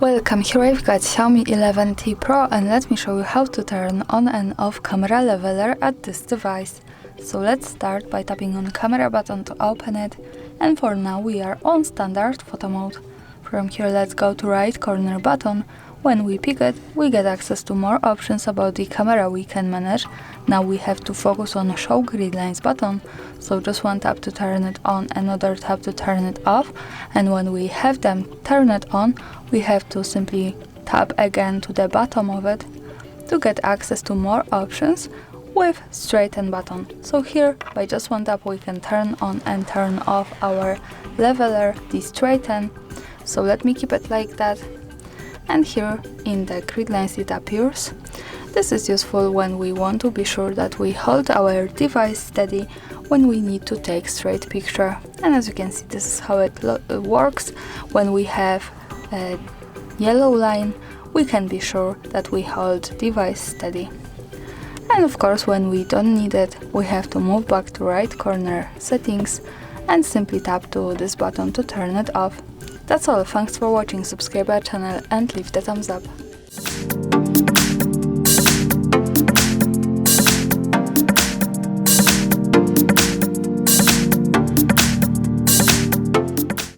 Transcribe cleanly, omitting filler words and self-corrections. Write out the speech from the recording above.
Welcome, here I've got Xiaomi 11T Pro and let me show you how to turn on and off camera leveler at this device. So let's start by tapping on camera button to open it, and for now we are on standard photo mode. From here let's go to right corner button. When we pick it, we get access to more options about the camera we can manage. Now we have to focus on show grid lines button, so just one tap to turn it on, another tap to turn it off, and when we have them turn it on, we have to simply tap again to the bottom of it to get access to more options with straighten button. So here by just one tap we can turn on and turn off our leveler, the straighten. So let me keep it like that. And here in the grid lines it appears. This is useful when we want to be sure that we hold our device steady when we need to take straight picture. And as you can see, this is how it works. When we have a yellow line, we can be sure that we hold device steady. And of course, when we don't need it, we have to move back to right corner settings and simply tap to this button to turn it off. That's all, thanks for watching, subscribe our channel and leave the thumbs up.